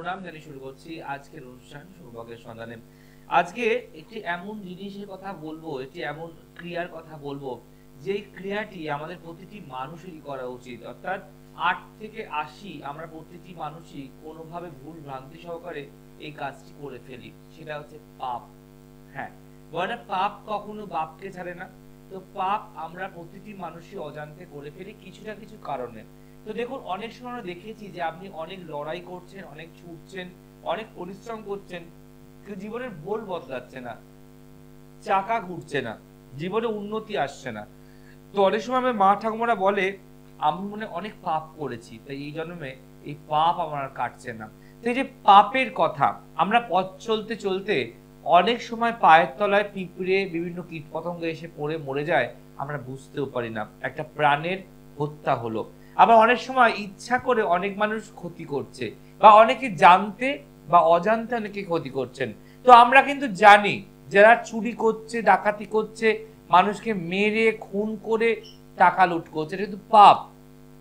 প্রণাম জানিয়ে শুরু করছি আজকের অনুষ্ঠান সৌভাগ্যের সন্ধানে। আজকে একটি এমন জিনিসের কথা বলবো, একটি এমন ক্রিয়ার কথা বলবো যে ক্রিয়াটি আমাদের প্রতিটি মানুষেরই করা উচিত। অর্থাৎ ৮ থেকে ৮০ আমরা প্রতিটি মানুষই কোনোভাবে ভুল ভ্রান্তি সহকারে এই কাজটি করে ফেলি, সেটা হচ্ছে পাপ। হ্যাঁ, বলে পাপ কখনো বাপকে ছাড়ে না। তো পাপ আমরা প্রতিটি মানুষই অজান্তে করে ফেলি কিছু না কিছু কারণে। তো দেখুন, অনেক সময় আমরা দেখেছি যে আপনি অনেক লড়াই করছেন, অনেক ছুটছেন, অনেক পরিশ্রম করছেন, কিন্তু জীবনের বোল বদলাচ্ছে না, চাকা ঘুরছে না, জীবনে উন্নতি আসছে না। তো অনেক সময় আমার মা ঠাকুমারা বলে আমি মনে অনেক পাপ করেছি, তাই এই জন্মে এই পাপ আমার আর কাটছে না। তো এই যে পাপের কথা, আমরা পথ চলতে চলতে অনেক সময় পায়ের তলায় পিঁপড়ে বিভিন্ন কীটপতঙ্গ এসে পড়ে মরে যায়, আমরা বুঝতেও পারি না, একটা প্রাণের হত্যা হলো। আবার অনেক সময় ইচ্ছা করে অনেক মানুষ ক্ষতি করছে, বা অনেকে জানতে বা অজান্তে অনেকে ক্ষতি করছেন। তো আমরা কিন্তু জানি যারা চুরি করছে, ডাকাতি করছে, মানুষকে মেরে খুন করে টাকা লুট করছে, এটা কিন্তু পাপ।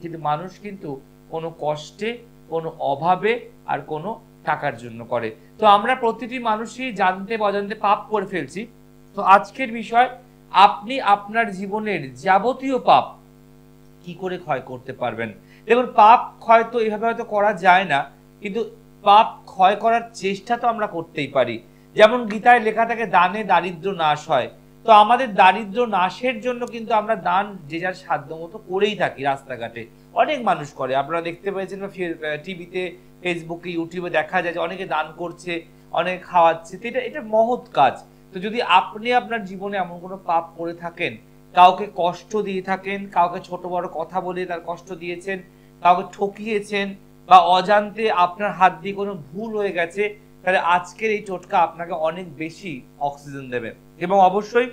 কিন্তু মানুষ কিন্তু কোনো কষ্টে, কোনো অভাবে আর কোনো টাকার জন্য করে। তো আমরা প্রতিটি মানুষই জানতে বা অজান্তে পাপ করে ফেলছি। তো আজকের বিষয়, আপনি আপনার জীবনের যাবতীয় পাপ কি করে ক্ষয় করতে পারবেন। দেখুন, পাপ ক্ষয় তো এভাবে হয়তো করা যায় না, কিন্তু পাপ ক্ষয় করার চেষ্টা তো আমরা করতেই পারি। যেমন গীতায় লেখা থাকে দানে দারিদ্র নাশ হয়। তো আমাদের দারিদ্র নাশের জন্য কিন্তু আমরা দান যে যার সাধ্য মতো করেই থাকি। রাস্তাঘাটে অনেক মানুষ করে, আপনারা দেখতে পেয়েছেন বা টিভিতে, ফেসবুকে, ইউটিউবে দেখা যায় যে অনেকে দান করছে, অনেকে খাওয়াচ্ছে। তো এটা মহৎ কাজ। তো যদি আপনি আপনার জীবনে এমন কোনো পাপ করে থাকেন, কাউকে কষ্ট দিয়ে থাকেন, কাউকে ছোট বড় কথা বলে তার কষ্ট দিয়েছেন, কাউকে ঠকিয়েছেন, বা অজান্তে আপনার হাত দিয়ে কোনো ভুল হয়ে গেছে, তাহলে আজকের এই টোটকা আপনাকে অনেক বেশি অক্সিজেন দেবে। এবং অবশ্যই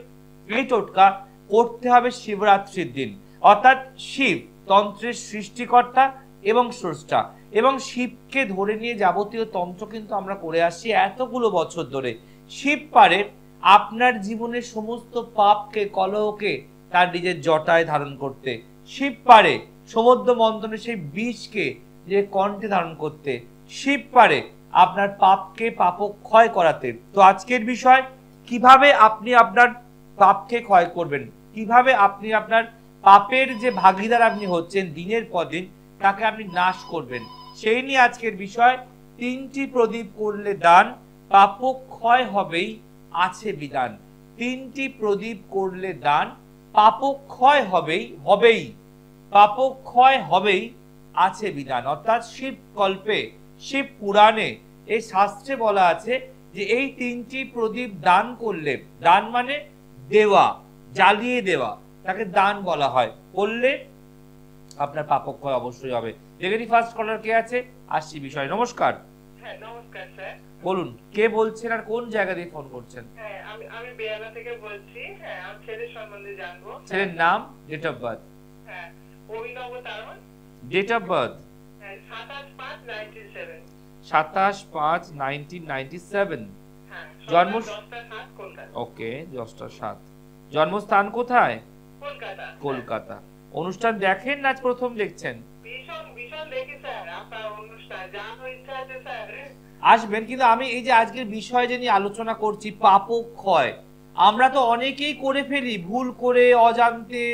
এই টোটকা করতে হবে শিবরাত্রির দিন। অর্থাৎ শিব তন্ত্রের সৃষ্টিকর্তা এবং স্রষ্টা, এবং শিবকে ধরে নিয়ে যাবতীয় তন্ত্র কিন্তু আমরা করে আসছি এতগুলো বছর ধরে। শিব পারে আপনার জীবনের সমস্ত পাপকে, কলহকে তার নিজের জটায় ধারণ করতে। শিব পারে সমুদ্র মন্থনে সেই বিষকে যে কণ্ঠে ধারণ করতে। শিব পারে আপনার পাপকে পাপক্ষয় করাতে। তো আজকের বিষয়, কিভাবে আপনি আপনার পাপকে ক্ষয় করবেন, কিভাবে আপনি আপনার পাপের যে ভাগীদার আপনি হচ্ছেন দিনের পর দিন, তাকে আপনি নাশ করবেন, সেই নিয়ে আজকের বিষয়। 3টি প্রদীপ করলে দান, পাপক্ষয় হবেই আছে বিধান। 3টি প্রদীপ করলে দান, পাপক্ষয় হবেই পাপক্ষয় হবেই আছে বিধান। অর্থাৎ শিব কল্পে, শিব পুরাণে, এই শাস্ত্রে বলা আছে যে এই 3টি প্রদীপ দান করলে, দান মানে দেওয়া, জ্বালিয়ে দেওয়া, তাকে দান বলা হয়, করলে আপনার পাপক্ষয় অবশ্যই হবে। দেখেনি ফার্স্ট কলার কে আছে, আসছি বিষয়। নমস্কার। হ্যাঁ, নমস্কার স্যার। বলুন, কে বলছেন আর কোন জায়গা দিয়ে ফোন করছেন? হ্যাঁ, আমি বেয়ালা থেকে বলছি। হ্যাঁ, আমার ছেলের সম্বন্ধে জানবো। ছেলের নাম, ডেট অফ বার্থ? হ্যাঁ, অভিনব তারণ। Date of birth? হ্যাঁ, 27/5/97। 27/5/1997। হ্যাঁ, জন্ম 10টা 7 কলকাতা। ওকে, 10টা 7। জন্মস্থান কোথায়? কলকাতা। কলকাতা। অনুষ্ঠান দেখেন না প্রথম দেখছেন? ভীষণ ভীষণ দেখি স্যার আপনার অনুষ্ঠান, জানার ইচ্ছা আছে স্যার। আসবেন, কিন্তু আমি এই যে আজকের বিষয় যে নিয়ে আলোচনা করছি, পাপক্ষয়, আমরা তো অনেকেই করে ফেলি, ভুল করে, অজান্তে,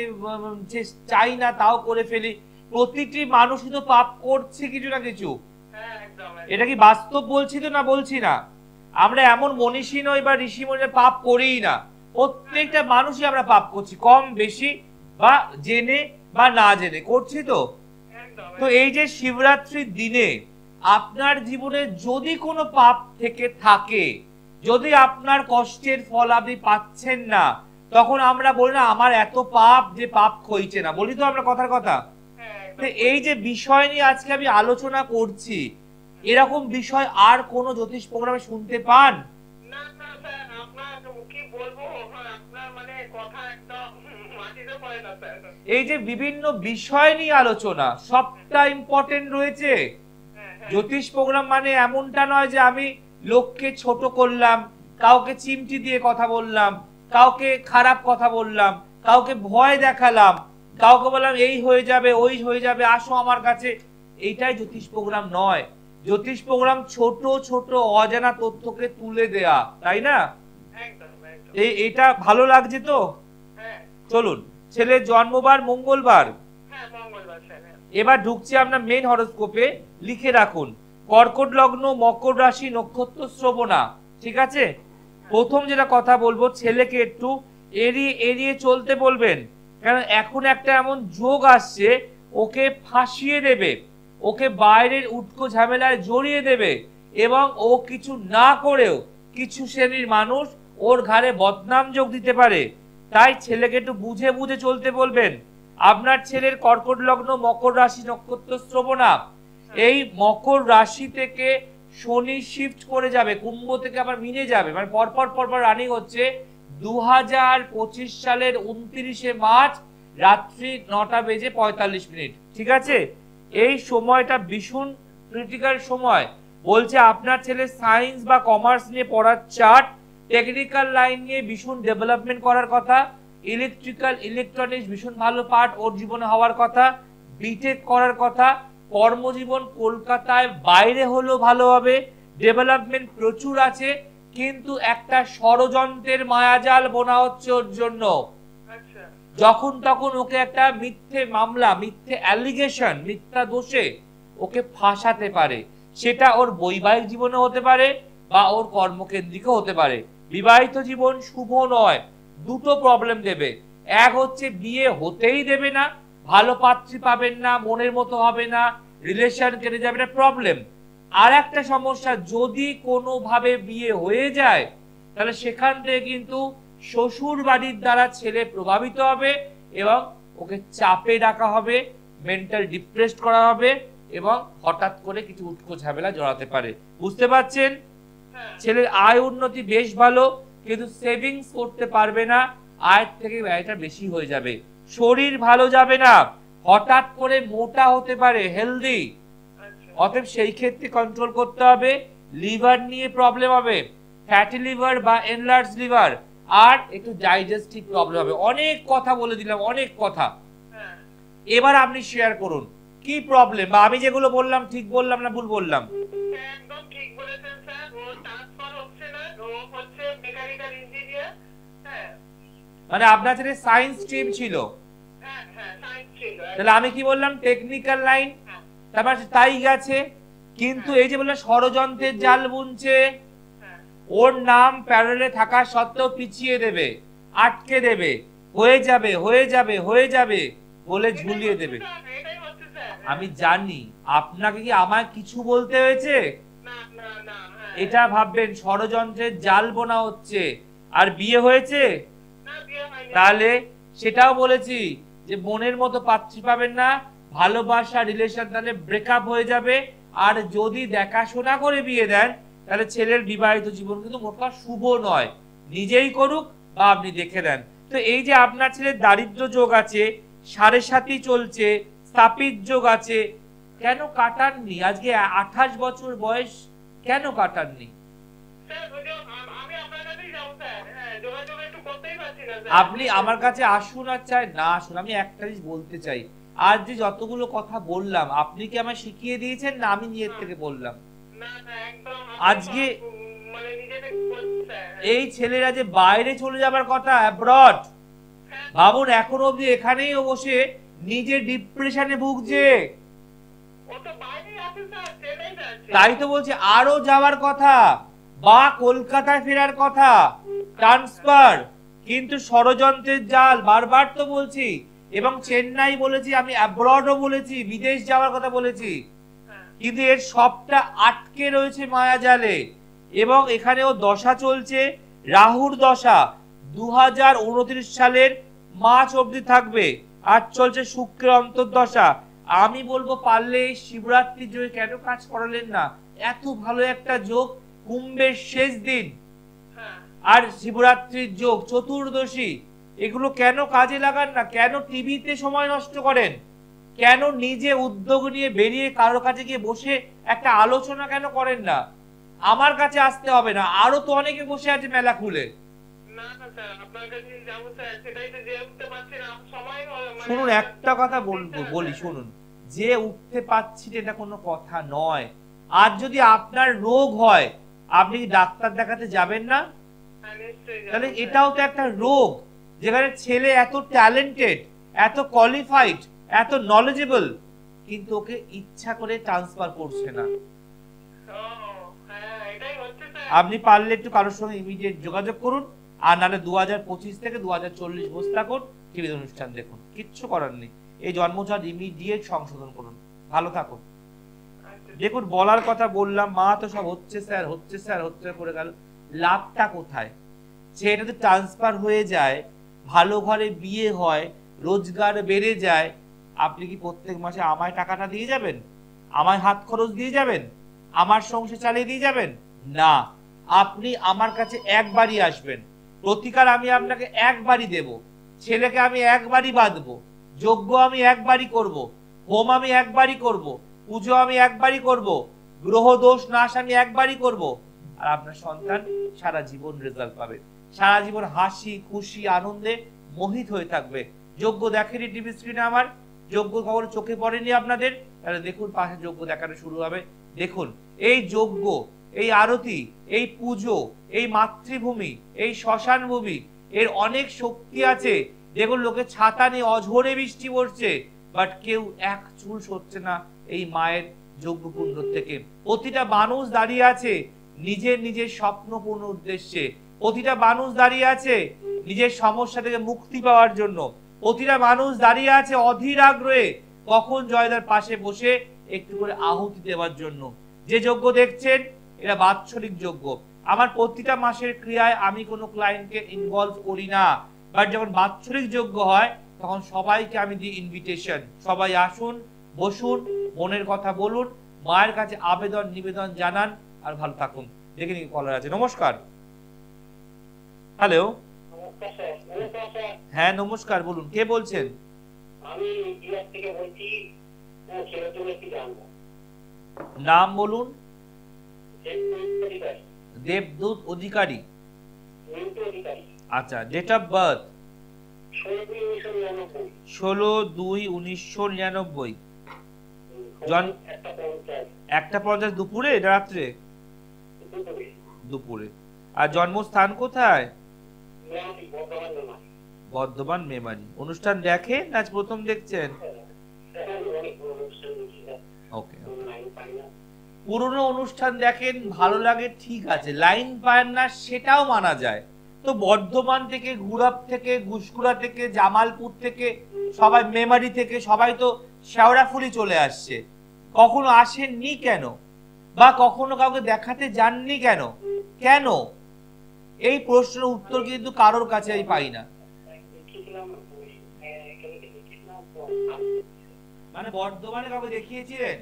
চাই না তাও করে ফেলি। প্রতিটি মানুষই তো পাপ করছে কিছু না কিছু। হ্যাঁ, একদম। এটা কি বাস্তব বলছি তো, না বলছি না? আমরা এমন মনীষী নই বা ঋষি মনে পাপ করিই না। প্রত্যেকটা মানুষই আমরা পাপ করছি, কম বেশি, বা জেনে বা না জেনে করছি। তো একদম। তো এই যে শিবরাত্রির দিনে আপনার জীবনে যদি কোনো পাপ থেকে থাকে, যদি আপনার কষ্টের ফল আপনি পাচ্ছেন না, তখন আমরা বলি না আমার এত পাপ যে পাপ ক্ষয়ছে না, বলি তো আমরা কথার কথা। হ্যাঁ, তো এই যে বিষয় নিয়ে আজকে আমি আলোচনা করছি, এরকম বিষয় আর কোন জ্যোতিষ প্রোগ্রামে শুনতে পান? না না স্যার, আপনার কি বলবো, আপনার মানে কথা একদম মাটিতে পড়ে না স্যার। এই যে বিভিন্ন বিষয় নিয়ে আলোচনা, সবটা ইম্পর্টেন্ট রয়েছে। জ্যোতিষ প্রোগ্রাম মানে এমনটা নয় যে আমি লোককে ছোট করলাম, কাউকে চিমটি দিয়ে কথা বললাম, কাউকে খারাপ কথা বললাম, কাউকে ভয় দেখালাম, কাউকে বললাম এই হয়ে যাবে, ওই হয়ে যাবে, আসো আমার কাছে। এইটাই জ্যোতিষ প্রোগ্রাম নয়। জ্যোতিষ প্রোগ্রাম ছোট ছোট অজানা তথ্যকে তুলে দেয়া, তাই না? একদম একদম। এটা ভালো লাগছে তো? হ্যাঁ চলুন, ছেলের জন্মবার মঙ্গলবার। হ্যাঁ, মঙ্গলবার স্যার। হ্যাঁ। এবার ঢুকছে আপনার মেন হরোস্কোপে। লিখে রাখুন কর্কট লগ্ন, মকর রাশি, নক্ষত্র শ্রবণা। ঠিক আছে? প্রথম যেটা কথা বলবো, ছেলেকে একটু এড়িয়ে এড়িয়ে চলতে বলবেন, কারণ এখন একটা এমন যোগ আসছে ওকে ফাঁসিয়ে দেবে, ওকে বাইরের উটকো ঝামেলায় জড়িয়ে দেবে, এবং ও কিছু না করেও কিছু শ্রেণীর মানুষ ওর ঘাড়ে বদনাম যোগ দিতে পারে। তাই ছেলেকে একটু বুঝে বুঝে চলতে বলবেন। আপনার ছেলের কর্কট লগ্ন, মকর রাশি, নক্ষত্র শ্রবণা। এই মকর রাশি থেকে শনি শিফট করে যাবে, কুম্ভ থেকে আবার মিনে যাবে, মানে পরপর পরপর রানিং হচ্ছে 2025 সালের 29শে মার্চ রাত্রি 9:45। ঠিক আছে? এই সময়টা ভীষণ ক্রিটিক্যাল সময়। বলছে আপনার ছেলে সায়েন্স বা কমার্স নিয়ে পড়ার চার্ট, টেকনিক্যাল লাইন নিয়ে ভীষণ ডেভেলপমেন্ট করার কথা, ইলেকট্রিক্যাল ইলেকট্রনিক্স ভীষণ ভালো পার্ট ওর জীবনে হওয়ার কথা, বিটেক করার কথা, কর্মজীবন কলকাতায় বাইরে হলেও ভালো হবে, ডেভেলপমেন্ট প্রচুর আছে, কিন্তু একটা ষড়যন্ত্রের মায়াজাল বোনা হচ্ছে ওর জন্য। আচ্ছা। যখন তখন ওকে একটা মিথ্যে মামলা, মিথ্যে অ্যালিগেশন, মিথ্যা দোষে ওকে ফাঁসাতে পারে। সেটা ওর বৈবাহিক জীবনে হতে পারে বা ওর কর্মকেন্দ্রিকও হতে পারে। বিবাহিত জীবন শুভ নয়, দুটো প্রবলেম দেবে। এক হচ্ছে বিয়ে হতেই দেবে না, ভালো পাত্রী পাবেন না, মনের মতো হবে না, রিলেশন কেটে যাবে, না প্রবলেম। আর একটা সমস্যা, যদি কোনোভাবে বিয়ে হয়ে যায় তাহলে সেখান থেকে কিন্তু শ্বশুর বাড়ির দ্বারা ছেলে প্রভাবিত হবে এবং ওকে চাপে রাখা হবে, মেন্টাল ডিপ্রেসড করা হবে এবং হঠাৎ করে কিছু উটকো ঝামেলা জড়াতে পারে। বুঝতে পারছেন? ছেলের আয় উন্নতি বেশ ভালো, কিন্তু সেভিংস করতে পারবে না, আয়ের থেকে ব্যয়টা বেশি হয়ে যাবে। শরীর ভালো যাবে না, হঠাৎ করে মোটা হতে পারে, হেলদি। অতএব সেই ক্ষেত্রে কন্ট্রোল করতে হবে। লিভার নিয়ে প্রবলেম হবে, ফ্যাটি লিভার বা এনলার্জ লিভার, আর একটু ডাইজেস্টিভ প্রবলেম হবে। অনেক কথা বলে দিলাম, অনেক কথা। এবার আপনি শেয়ার করুন কি প্রবলেম, বা আমি যেগুলো বললাম ঠিক বললাম না ভুল বললাম? একদম ঠিক বলেছেন স্যার। ও ট্রান্সফার হচ্ছে না, ও হচ্ছে মেকানিক্যাল ইঞ্জিনিয়ার। হ্যাঁ, মানে আপনার ছেলে সায়েন্স স্ট্রিম ছিল, হ্যাঁ হ্যাঁ, সায়েন্স ছিল। তাহলে আমি কি বললাম? Technical line. তারপর তাই গেছে, কিন্তু এই যে বললাম ষড়যন্ত্রের জাল বুনছে, ওর নাম প্যারোলে থাকা সত্ত্বেও পিছিয়ে দেবে, আটকে দেবে, হয়ে যাবে হয়ে যাবে হয়ে যাবে বলে ঝুলিয়ে দেবে। এটাই হচ্ছে স্যার। আমি জানি আপনাকে কি আমায় কিছু বলতে হয়েছে? না না না, এটা ভাববেন ষড়যন্ত্রের জাল বোনা হচ্ছে। আর বিয়ে হয়েছে? না, বিয়ে হয়নি। তাহলে সেটাও বলেছি যে মনের মতো পাত্রী পাবেন না, ভালোবাসা রিলেশন তাহলে ব্রেকআপ হয়ে যাবে। আর যদি দেখাশোনা করে বিয়ে দেন তাহলে ছেলের বিবাহিত জীবন কিন্তু মোটা শুভ নয়, নিজেই করুক বা আপনি দেখে দেন। তো এই যে আপনার ছেলের দারিদ্র যোগ আছে, 7.5 চলছে, স্থাপিত যোগ আছে, কেন কাটাননি? আজকে 28 বছর বয়স, কেন কাটাননি? স্যার, আমি আপনার কাছেই যাবো স্যার। হ্যাঁ, যোগাযোগ একটু করতেই পারছি না স্যার। আপনি আমার কাছে আসুন আর চাই না আসুন, আমি একটা জিনিস বলতে চাই, আজ যে যতগুলো কথা বললাম আপনি কি আমায় শিখিয়ে দিয়েছেন না আমি নিজের থেকে বললাম? না না, একদম আজকে মানে নিজে থেকে বলছি স্যার। এই ছেলেরা যে বাইরে চলে যাবার কথা, অ্যাব্রড, ভাবুন এখন অবধি এখানেই বসে নিজে ডিপ্রেশনে ভুগছে। ও তো বাইরেই আছে স্যার, চেন্নাই যাচ্ছে। তাই তো বলছি আরো যাওয়ার কথা বা কলকাতায় ফেরার কথা, ট্রান্সফার, কিন্তু ষড়যন্ত্রের জাল, বারবার তো বলছি। এবং চেন্নাই বলেছি, আমি অ্যাব্রডও বলেছি, বিদেশ যাওয়ার কথা বলেছি, কিন্তু এর সবটা আটকে রয়েছে মায়াজালে। এবং এখানেও দশা চলছে, রাহুর দশা 2029 সালের মার্চ অবধি থাকবে, আর চলছে শুক্রের অন্তর্দশা। আমি বলবো পারলে শিবরাত্রি যোগে কেন কাজ করালেন না? এত ভালো একটা যোগ, কুম্ভের শেষ দিন আর শিবরাত্রির যোগ, চতুর্দশী, এগুলো কেন কাজে লাগান না? কেন টিভিতে সময় নষ্ট করেন? কেন নিজে উদ্যোগ নিয়ে বেরিয়ে কারো কাছে গিয়ে বসে একটা আলোচনা কেন করেন না? আমার কাছে আসতে হবে না, আরো তো অনেকে বসে আছে মেলা খুলে। না না স্যার, আপনার কাছে যাবো স্যার, সেটাই তো যে উঠতে পারছি না, সময় শুনুন একটা কথা বলি শুনুন, যে উঠতে পারছি এটা কোনো কথা নয়। আর যদি আপনার রোগ হয় আপনি কি ডাক্তার দেখাতে যাবেন না? তাহলে এটাও তো একটা রোগ, যেখানে ছেলে এত ট্যালেন্টেড, এত কোয়ালিফাইড, এত নলেজেবল, কিন্তু ওকে ইচ্ছা করে ট্রান্সফার করছে না। আপনি পারলে একটু কারোর সঙ্গে ইমিডিয়েট যোগাযোগ করুন, আর নাহলে 2025 থেকে 2040 বসে থাকুন, টিভি অনুষ্ঠান দেখুন, কিচ্ছু করার নেই। এই জন্মছক ইমিডিয়েট সংশোধন করুন, ভালো থাকুন। দেখুন বলার কথা বললাম, মা তো সব হচ্ছে স্যার হচ্ছে স্যার হচ্ছে করে গেল, লাভটা কোথায়? সেটা তো ট্রান্সফার হয়ে যায়, ভালো ঘরে বিয়ে হয়, রোজগার বেড়ে যায়, আপনি কি প্রত্যেক মাসে আমায় টাকাটা দিয়ে যাবেন? আমায় হাত খরচ দিয়ে যাবেন? আমার সংসার চালিয়ে দিয়ে যাবেন? না, আপনি আমার কাছে একবারই আসবেন, প্রতিকার আমি আপনাকে একবারই দেব, ছেলেকে আমি একবারই বাঁধবো, যজ্ঞ আমি একবারই করব, হোম আমি একবারই করব, পুজো আমি একবারই করব, গ্রহ দোষ নাশ আমি একবারই করব, আর আপনার সন্তান সারা জীবন রেজাল্ট পাবে, সারা জীবন হাসি খুশি আনন্দে মোহিত হয়ে থাকবে। যজ্ঞ দেখেনি টিভি স্ক্রিনে আমার? যজ্ঞ খবর চোখে পড়েনি আপনাদের? তাহলে দেখুন পাশে যজ্ঞ দেখানো শুরু হবে। দেখুন এই যজ্ঞ, এই আরতি, এই পুজো, এই মাতৃভূমি, এই শ্মশান ভূমি, এর অনেক শক্তি আছে। দেখুন লোকে ছাতা নিয়ে অঝোরে বৃষ্টি পড়ছে, বাট কেউ এক চুল সরছে না এই মায়ের যজ্ঞকুণ্ড থেকে। প্রতিটা মানুষ দাঁড়িয়ে আছে নিজের নিজের স্বপ্ন পূর্ণ উদ্দেশ্যে, প্রতিটা মানুষ দাঁড়িয়ে আছে নিজের সমস্যা থেকে মুক্তি পাওয়ার জন্য, প্রতিটা মানুষ দাঁড়িয়ে আছে অধীর আগ্রহে কখন জয়দার পাশে বসে একটু করে আহুতি দেওয়ার জন্য। যে যজ্ঞ দেখছেন এটা বাৎসরিক যজ্ঞ, আমার প্রতিটা মাসের ক্রিয়ায় আমি কোনো ক্লায়েন্টকে ইনভলভ করি না, বাট যখন বাৎসরিক যজ্ঞ হয় তখন সবাইকে আমি দিই ইনভিটেশন, সবাই আসুন, বসুন, মনের কথা বলুন, মায়ের কাছে আবেদন নিবেদন জানান, আর ভালো থাকুন। দেখে নিন কলার আছে। নমস্কার। হ্যালো। হ্যাঁ নমস্কার, বলুন কে বলছেন? আমি বিহার থেকে বলছি, ছেলে তুমি কি জানবো? নাম বলুন। অধিকারী। দেবদূত অধিকারী। মিন্টু অধিকারী। আচ্ছা, ডেট অফ বার্থ 16/2/1999। 16/2/1999। একটা 50 দুপুরে না রাত্রে? দুপুরে। আর জন্মস্থান কোথায়? বর্ধমান মেমারি। অনুষ্ঠান দেখেন না প্রথম দেখছেন? ওকে, পুরনো অনুষ্ঠান দেখেন, ভালো লাগে, ঠিক আছে, লাইন পায় না সেটাও মানা যায়। তো বর্ধমান থেকে, গুড়াব থেকে, ঘুষকুড়া থেকে, জামালপুর থেকে, সবাই মেমারি থেকে, সবাই তো শেওড়াফুলি চলে আসছে, কখনো আসেননি কেন? বা কখনো কাউকে দেখাতে যাননি কেন? কেন? এই প্রশ্নের উত্তর কিন্তু কারোর কাছে আমি পাই না। মানে বর্ধমানে কাউকে দেখিয়েছিলেন?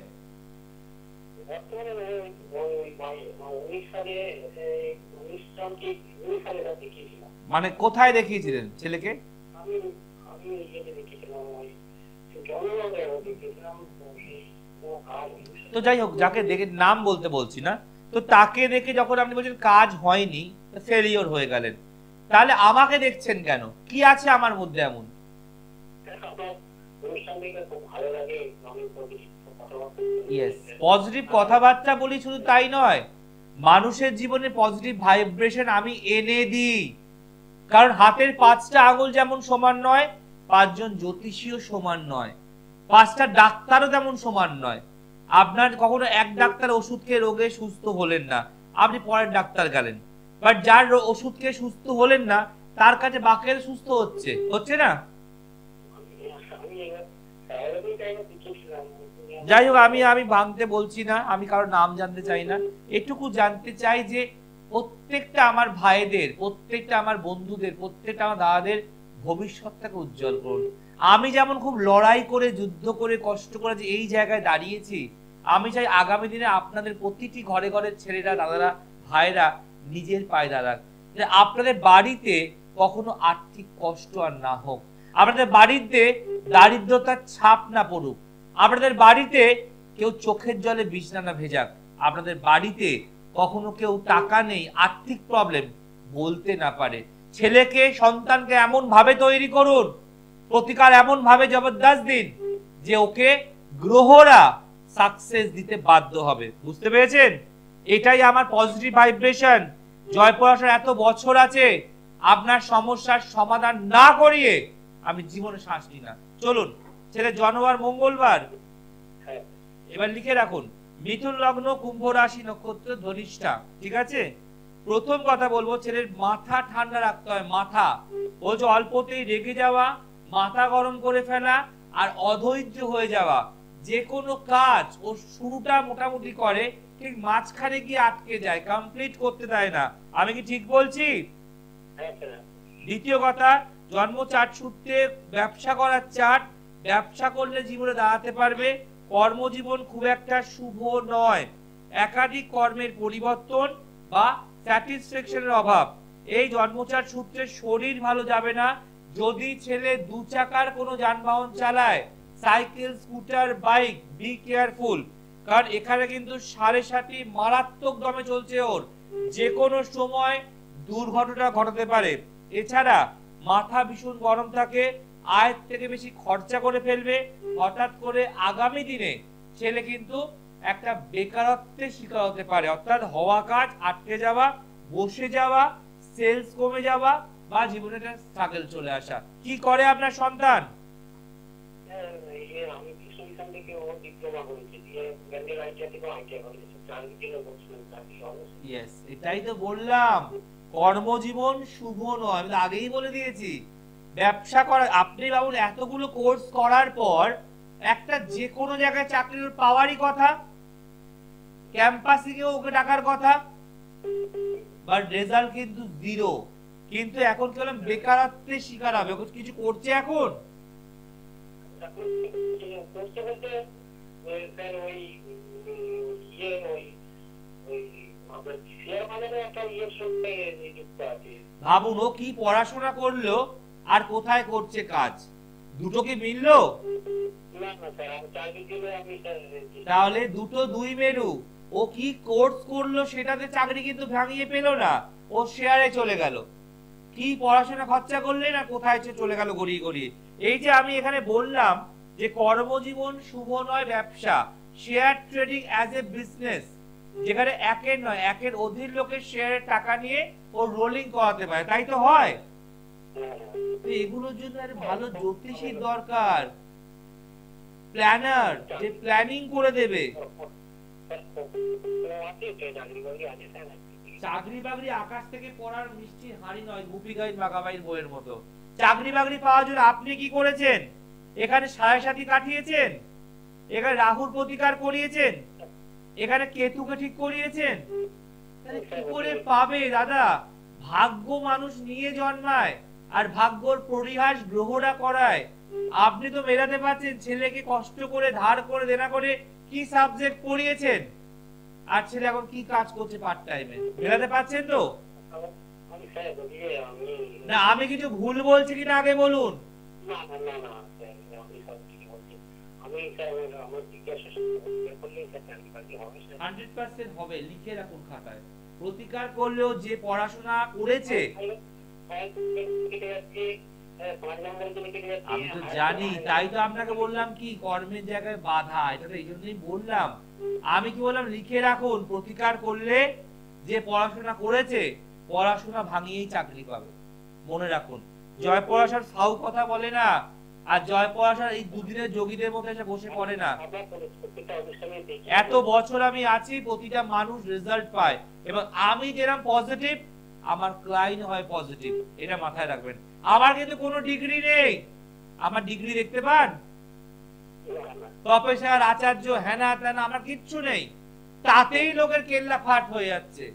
মানে কোথায় দেখিয়েছিলেন ছেলেকে? তো যাই হোক, যাকে দেখে নাম বলতে বলছি না, তো তাকে দেখে যখন আপনি বলছেন কাজ হয়নি, ফেলিওর হয়ে গেলেন, তাহলে আমাকে দেখছেন কেন? কি আছে আমার মধ্যে এমন? পজিটিভ কথাবার্তা বলি, শুধু তাই নয়, মানুষের জীবনে পজিটিভ ভাইব্রেশন আমি এনে দিই। কারণ হাতের 5টা আঙুল যেমন সমান নয়, 5 জন জ্যোতিষীও সমান নয়, 5টা ডাক্তারও তেমন সমান নয়। আপনার কখনো এক ডাক্তার ওষুধ খেয়ে রোগে সুস্থ হলেন না, আপনি পরের ডাক্তার গেলেন, বাট যার ওষুধ খেয়ে সুস্থ হলেন না তার কাছে বাকিরা সুস্থ হচ্ছে না? যাই হোক, আমি ভাঙতে বলছি না, আমি কারোর নাম জানতে চাই না, এটুকু জানতে চাই যে প্রত্যেকটা আমার ভাইদের, প্রত্যেকটা আমার বন্ধুদের, প্রত্যেকটা আমার দাদাদের ভবিষ্যৎটাকে উজ্জ্বল করুন। আমি যেমন খুব লড়াই করে, যুদ্ধ করে, কষ্ট করে যে এই জায়গায় দাঁড়িয়েছি, আমি চাই আগামী দিনে আপনাদের প্রতিটি ঘরে ঘরে ছেলেরা, দাদারা, ভাইরা নিজের পায়ে দাঁড়াক, যে আপনাদের বাড়িতে কখনো আর্থিক কষ্ট আর না হোক, আপনাদের বাড়িতে দারিদ্রতার ছাপ না পড়ুক, আপনাদের বাড়িতে কেউ চোখের জলে বিছানা না ভেজাক, আপনাদের বাড়িতে কখনো কেউ টাকা নেই, আর্থিক প্রবলেম বলতে না পারে। ছেলেকে, সন্তানকে এমন ভাবে তৈরি করুন, প্রতিকার এমন ভাবে জবরদস্ত দিন যে ওকে গ্রহরা সাকসেস দিতে বাধ্য হবে। বুঝতে পেরেছেন? এটাই আমার পজিটিভ ভাইব্রেশন। জয় পড়াশোনার এত বছর আছে, আপনার সমস্যার সমাধান না করিয়ে আমি জীবনে শ্বাস নিই না। চলুন, ছেলে জন্মবার মঙ্গলবার, এবার লিখে রাখুন মিথুন লগ্ন, কুম্ভ রাশি, নক্ষত্র ধনিষ্ঠা। ঠিক আছে? প্রথম কথা বলবো, ছেলের মাথা ঠান্ডা রাখতে হয়। মাথা, ও যে অল্পতেই রেগে যাওয়া, মাথা গরম করে ফেলা আর অধৈর্য হয়ে যাওয়া, যে কোনো কাজ ও শুরুটা মোটামুটি করে, ঠিক মাঝখানে গিয়ে আটকে যায়, কমপ্লিট করতে দেয় না। আমি কি ঠিক বলছি? দ্বিতীয় কথা, জন্ম চার্ট সূত্রে ব্যবসা করার চার্ট, ব্যবসা করলে জীবনে দাঁড়াতে পারবে। কর্মজীবন খুব একটা শুভ নয়, একাধিক কর্মের পরিবর্তন বা স্যাটিসফ্যাকশনের অভাব। এই জন্মচার্ট সূত্রে শরীর ভালো যাবে না। যদি ছেলে দু চাকার কোনো যানবাহন চালায়, cycle, scooter, bike, be careful, কারণ এখানে কিন্তু 7.5 মারাত্মক দমে চলছে ওর, যে কোনো সময় দুর্ঘটনা ঘটাতে পারে। এছাড়া মাথা ভীষণ গরম থাকে, আয়ের থেকে বেশি খরচা করে ফেলবে। হঠাৎ করে আগামী দিনে ছেলে কিন্তু একটা বেকারত্বের শিকার হতে পারে, অর্থাৎ হওয়া কাজ আটকে যাওয়া, বসে যাওয়া, সেলস কমে যাওয়া বা জীবনে একটা স্ট্রাগল চলে আসা। কি করে আপনার সন্তান? আমি বিশ্ববিদ্যালয় থেকে ও ডিপ্লোমা করেছি, দিয়ে ব্যান্ডেল আইটিআই থেকে আইটিআই করেছি, ট্রানজিটের উপর ইয়েস, এটাই তো বললাম, কর্মজীবন শুভ নয়। আমি আগেই বলে দিয়েছি, ব্যবসা করা, আপনি ভাবুন এতগুলো কোর্স করার পর একটা যে কোনো জায়গায় চাকরির পাওয়ারই কথা, ক্যাম্পাসে গিয়ে ওকে ডাকার কথা, বাট রেজাল্ট কিন্তু জিরো। কিন্তু এখন কি হলাম, বেকারত্বের শিকার হবে। কিছু করছে এখন? করতে বলতে স্যার ওই আপনার শেয়ার বাজারে একটা সঙ্গে যুক্ত আছে। ভাবুন ও কি পড়াশোনা করলো আর কোথায় করছে কাজ, দুটো কি মিললো? তাহলে দুটো দুই মেরু। ও কি কোর্স করলো সেটাতে চাকরি কিন্তু ভাঙিয়ে পেল না, ও শেয়ারে চলে গেল। কি পড়াশোনা খরচা করলেন আর কোথায় চলে গেল গড়িয়ে গড়িয়ে। এই যে আমি এখানে বললাম যে কর্মজীবন শুভ নয়, ব্যবসা, share trading as a business, যেখানে একের নয় একের অধিক লোকের শেয়ারের টাকা নিয়ে ও রোলিং করাতে পারে, তাই তো হয়? তো এগুলোর জন্য আরে ভালো জ্যোতিষীর দরকার, প্ল্যানার, যে প্ল্যানিং করে দেবে। চাকরি বাকরি আকাশ থেকে পড়ার মিষ্টি হাড়ি নয়, গুপি গাইন বাগাবাইর বইয়ের মতো। চাকরি বাকরি পাওয়ার জন্য আপনি কি করেছেন? এখানে 7.5 কাটিয়েছেন, এখানে রাহুর প্রতিকার করিয়েছেন, এখানে কেতুকে ঠিক করিয়েছেন, তাহলে কি করে পাবে দাদা? ভাগ্য মানুষ নিয়ে জন্মায় আর ভাগ্যর পরিহাস গ্রহরা করায়। আপনি তো মেলাতে পারছেন, ছেলেকে কষ্ট করে ধার করে দেনা করে কি সাবজেক্ট পড়িয়েছেন, আর ছেলে এখন কি কাজ করছে পার্ট টাইমে, মেলাতে পারছেন তো? না আমি কিছু ভুল বলছি কিনা আগে বলুন। না না না না আমি সব ঠিক বলছি। আমি আমার জিজ্ঞাসা করলে 100% হবে, লিখে রাখুন খাতায়। প্রতিকার করলেও যে পড়াশোনা করেছে, আমি তো জানি, তাই তো আপনাকে বললাম কি কর্মের জায়গায় বাধা, এটা তো এই জন্যই বললাম। আমি কি বললাম, লিখে রাখুন, প্রতিকার করলে যে পড়াশোনা করেছে, পড়াশোনা ভাঙিয়েই চাকরি পাবে, মনে রাখুন। জয় পড়াশোনার ফাউ কথা বলে না, আর জয় পড়াশোনার এই দুদিনের যোগীদের মধ্যে এসে বসে পড়ে না। এত বছর আমি আছি, প্রতিটা মানুষ রেজাল্ট পায়, এবং আমি যেরকম পজিটিভ, আমার ক্লায়েন্ট হয় পজিটিভ, এটা মাথায় রাখবেন। আমার কিন্তু কোনো ডিগ্রি নেই, আমার ডিগ্রি দেখতে পান, প্রফেসর, আচার্য, হেনা তেনা, আমার কিচ্ছু নেই, তাতেই লোকের কেল্লা ফাট হয়ে যাচ্ছে,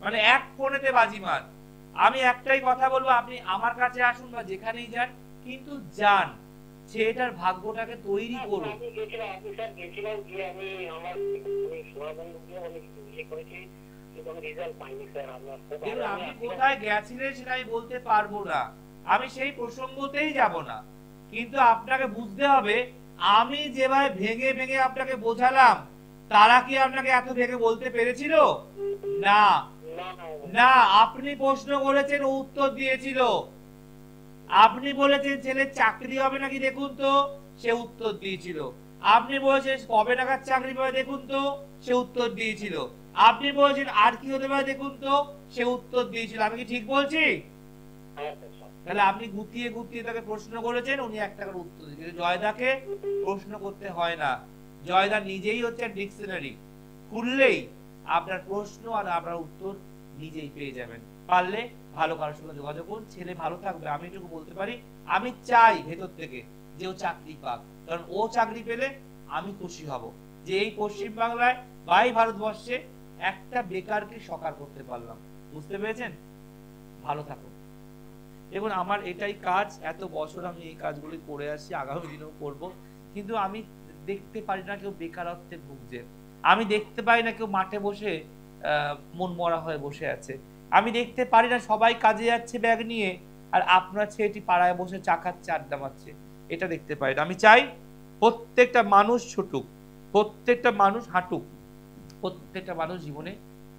মানে এক ফোনেতে বাজিমাত। আমি একটাই কথা বলবো, আপনি আমার কাছে আসুন বা যেখানেই যান, কিন্তু যান, সেটার ভাগ্যটাকে তৈরি করুন। আমি গেছিলাম গিয়ে আমি আমার সোনাবন্ধু দিয়ে অনেক ইয়ে করেছি, কিন্তু আমি রেজাল্ট পাইনি স্যার। আপনি কোথায় গেছিলেন সেটা আমি বলতে পারবো না, আমি সেই প্রসঙ্গতেই যাব না, কিন্তু আপনাকে বুঝতে হবে, আমি যেভাবে ভেঙে ভেঙে আপনাকে বোঝালাম, তারা কি আপনাকে এত ভেঙে বলতে পেরেছিল? না না, আপনি প্রশ্ন করেছেন, ও উত্তর দিয়েছিল। আপনি বলেছেন ছেলে চাকরি হবে নাকি দেখুন তো, সে উত্তর দিয়েছিল। আপনি বলেছেন কবে নাগাদ চাকরি পাবে দেখুন তো, সে উত্তর দিয়েছিল। আপনি বলেছেন আর কি হতে পারে দেখুন তো, সে উত্তর দিয়েছিল। আমি কি ঠিক বলছি? তাহলে আপনি গুতিয়ে গুতিয়ে তাকে প্রশ্ন করেছেন, উনি একটা করে উত্তর দিয়েছেন। জয়দাকে প্রশ্ন করতে হয় না, জয়দা নিজেই হচ্ছে ডিকশনারি, খুললেই আপনার প্রশ্ন আর আপনার উত্তর নিজেই পেয়ে যাবেন। পারলে ভালো কারোর সঙ্গে যোগাযোগ করুন, ছেলে ভালো থাকবে। আমি এটুকু বলতে পারি, আমি চাই ভেতর থেকে যে ও চাকরি পাক, কারণ ও চাকরি পেলে আমি খুশি হব যে এই পশ্চিম বাংলায় বা এই ভারতবর্ষে একটা বেকারকে সকার করতে পারলাম। বুঝতে পেরেছেন? ভালো থাকুন। দেখুন আমার এটাই কাজ, এত বছর আমি এই কাজগুলি করে আসছি, আগামী দিনেও করব। কিন্তু আমি দেখতে পারি না কেউ বেকারত্বে ভুগছে, আমি দেখতে পাই না কেউ মাঠে বসে মন মরা হয়ে বসে আছে, আমি দেখতে পারি না সবাই কাজে যাচ্ছে ব্যাগ নিয়ে আর আপনার ছেলেটি পাড়ায় বসে চা খাচ্ছে, আড্ডা মারছে। এটা দেখতে পাই না। আমি চাই প্রত্যেকটা মানুষ ছুটুক, প্রত্যেকটা মানুষ হাঁটুক, প্রত্যেকটা মানুষ জীবনে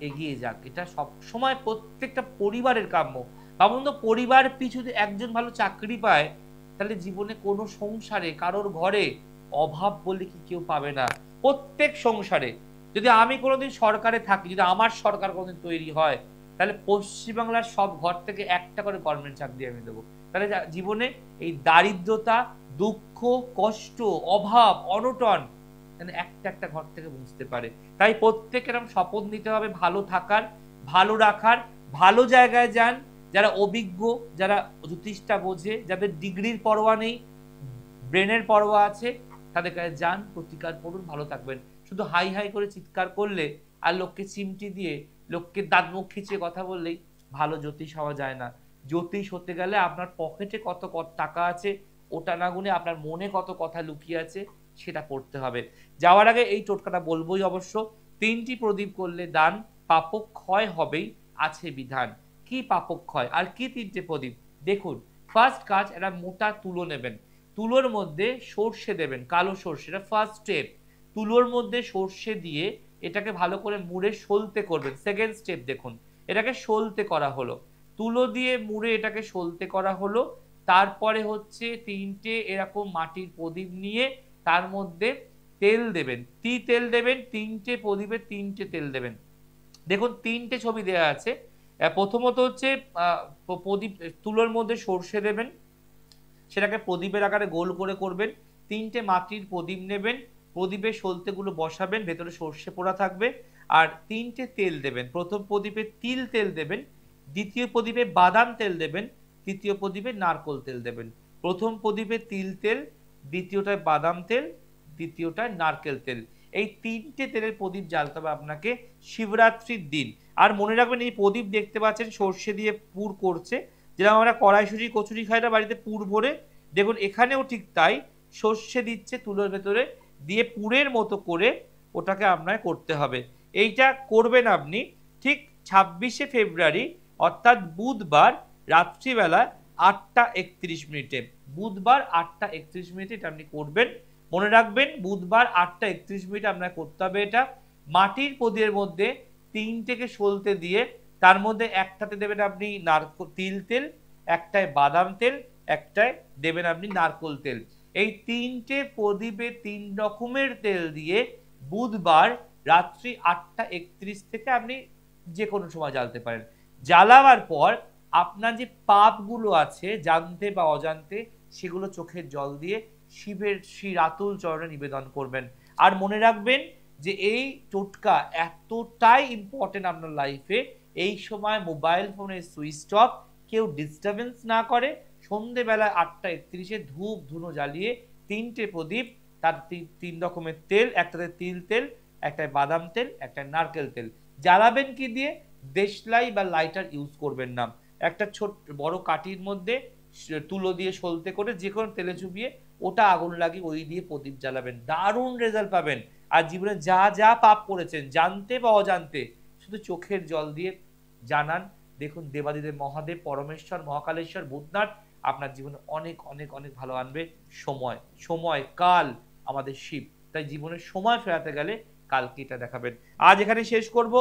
এগিয়ে যাক। এটা সব সময় প্রত্যেকটা পরিবারের কাম্য। ভাবুন তো, পরিবার পিছু একজন ভালো চাকরি পায়, তাহলে জীবনে কোনো সংসারে কারোর ঘরে অভাব বলে কি কেউ পাবে না। প্রত্যেক সংসারে যদি আমি কোনোদিন সরকারে থাকি, যদি আমার সরকার কোনোদিন তৈরি হয়, তাহলে পশ্চিমবাংলার সব ঘর থেকে একটা করে গভর্নমেন্ট চাকরি আমি দেবো। তাহলে জীবনে এই দারিদ্রতা, দুঃখ, কষ্ট, অভাব, অনটন একটা একটা ঘর থেকে বুঝতে পারে। তাই প্রত্যেকের শপথ নিতে হবে ভালো থাকার, ভালো রাখার। ভালো জায়গায় যান, যারা অভিজ্ঞ, যারা জ্যোতিষটা বোঝে, যাদের ডিগ্রির পরোয়া নেই, ব্রেনের পরোয়া আছে, তাদের কাছে যান, প্রতিকার করুন, ভালো থাকবেন। শুধু হাই হাই করে চিৎকার করলে আর লোককে চিমটি দিয়ে, লোককে দাঁত মুখ খিচিয়ে কথা বললেই ভালো জ্যোতিষ হওয়া যায় না। জ্যোতিষ হতে গেলে আপনার পকেটে কত টাকা আছে ওটা না গুনে আপনার মনে কত কথা লুকিয়ে আছে সেটা পড়তে হবে। যাওয়ার আগে এই টোটকাটা বলবোই অবশ্য, 3টি প্রদীপ করলে দান, পাপক ক্ষয় হবেই, আছে বিধান। কি পাপক ক্ষয় আর কি 3টে প্রদীপ দেখুন। ফার্স্ট কাজ, একটা মোটা তুলো নেবেন, তুলোর মধ্যে সর্ষে দেবেন, কালো সর্ষে, এটা ফার্স্ট স্টেপ। তুলোর মধ্যে সর্ষে দিয়ে এটাকে ভালো করে মুড়ে সলতে করবেন। সেকেন্ড স্টেপ দেখুন, এটাকে সলতে করা হলো, তুলো দিয়ে মুড়ে এটাকে সলতে করা হলো। তারপরে হচ্ছে 3টে এরকম মাটির প্রদীপ নিয়ে তার মধ্যে তেল দেবেন, তেল দেবেন, 3টে প্রদীপে 3টে তেল দেবেন। দেখুন 3টে ছবি দেওয়া আছে। প্রথমত হচ্ছে প্রদীপ, তুলোর মধ্যে সর্ষে দেবেন, সেটাকে প্রদীপের আকারে গোল করে করবেন। 3টে মাটির প্রদীপ নেবেন, প্রদীপের সলতেগুলো বসাবেন, ভেতরে সর্ষে পোড়া থাকবে। আর 3টে তেল দেবেন। প্রথম প্রদীপে তিল তেল দেবেন, দ্বিতীয় প্রদীপে বাদাম তেল দেবেন, তৃতীয় প্রদীপে নারকোল তেল দেবেন। প্রথম প্রদীপে তিল তেল, দ্বিতীয়টায় বাদাম তেল, তৃতীয়টায় নারকেল তেল। এই 3টে তেলের প্রদীপ জ্বালতে হবে আপনাকে শিবরাত্রির দিন। আর মনে রাখবেন, এই প্রদীপ দেখতে পাচ্ছেন সর্ষে দিয়ে পুর করছে, যেরকম আমরা কড়াইশুঁটি কচুরি খাই না বাড়িতে পুর ভরে, দেখুন এখানেও ঠিক তাই, সর্ষে দিচ্ছে তুলোর ভেতরে দিয়ে পুরের মতো করে ওটাকে আপনার করতে হবে। এইটা করবেন আপনি ঠিক 26শে ফেব্রুয়ারি অর্থাৎ বুধবার রাত্রিবেলা 8টা 31 মিনিটে। বুধবার 8টা 31 মিনিটে এটা আপনি করবেন। মনে রাখবেন বুধবার 8টা 31 মিনিটে আপনার করতে হবে এটা। মাটির প্রদীপের মধ্যে 3টেকে সলতে দিয়ে তার মধ্যে একটাতে দেবেন আপনি তিল তেল, একটায় বাদাম তেল, একটায় দেবেন আপনি নারকোল তেল। এই 3টে প্রদীপে 3 রকমের তেল দিয়ে বুধবার রাত্রি 8টা 31 থেকে আপনি যে কোনো সময় জ্বালতে পারেন। জ্বালাবার পর আপনার যে পাপগুলো আছে জানতে বা অজান্তে, সেগুলো চোখের জল দিয়ে শিবের শ্রী রাতুল চরণে নিবেদন করবেন। আর মনে রাখবেন যে এই টোটকা এতটাই ইম্পর্টেন্ট আপনার লাইফে, এই সময় মোবাইল ফোনের সুইচ অফ, কেউ ডিস্টারবেন্স না করে, সন্ধেবেলা 8টা 31 ধূপ ধুনো জ্বালিয়ে 3টে প্রদীপ, তার 3 রকমের তেল, একটাতে তিল তেল, একটায় বাদাম তেল, একটায় নারকেল তেল। জ্বালাবেন কি দিয়ে? দেশলাই বা লাইটার ইউজ করবেন না, একটা ছোট বড় কাঠির মধ্যে তুলো দিয়ে সলতে করে যে কোনো তেলে চুবিয়ে ওটা আগুন লাগিয়ে ওই দিয়ে প্রদীপ জ্বালাবেন, দারুণ রেজাল্ট পাবেন। আর জীবনে যা যা পাপ করেছেন জানতে বা অজান্তে, শুধু চোখের জল দিয়ে জানান, দেখুন দেবাদিদেব মহাদেব, পরমেশ্বর, মহাকালেশ্বর, ভূতনাথ আপনার জীবনে অনেক অনেক অনেক ভালো আনবে। সময়, সময় কাল আমাদের শিব, তাই জীবনের সময় ফেরাতে গেলে কালকে এটা দেখাবেন। আজ এখানে শেষ করব।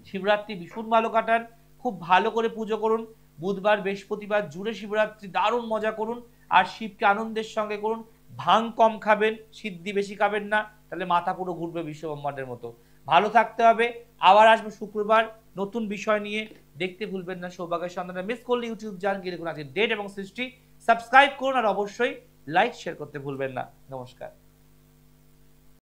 শিবরাত্রি ভীষণ ভালো কাটান, খুব ভালো করে পুজো করুন, বুধবার বৃহস্পতিবার জুড়ে শিবরাত্রি দারুণ মজা করুন, আর শিবকে আনন্দের সঙ্গে করুন, ভাং কম খাবেন, সিদ্ধি বেশি খাবেন না, তাহলে মাথা পুরো ঘুরবে বিশ্বব্রহ্মাণ্ডের মতো। ভালো থাকতে হবে। আবার আসবো শুক্রবার নতুন বিষয় নিয়ে। দেখতে ভুলবেন না সৌভাগ্যের সন্ধানে। মিস করলে ইউটিউব যান, গিয়ে দেখুন আজকে ডেট এবং সৃষ্টি। সাবস্ক্রাইব করুন আর অবশ্যই লাইক শেয়ার করতে ভুলবেন না। নমস্কার।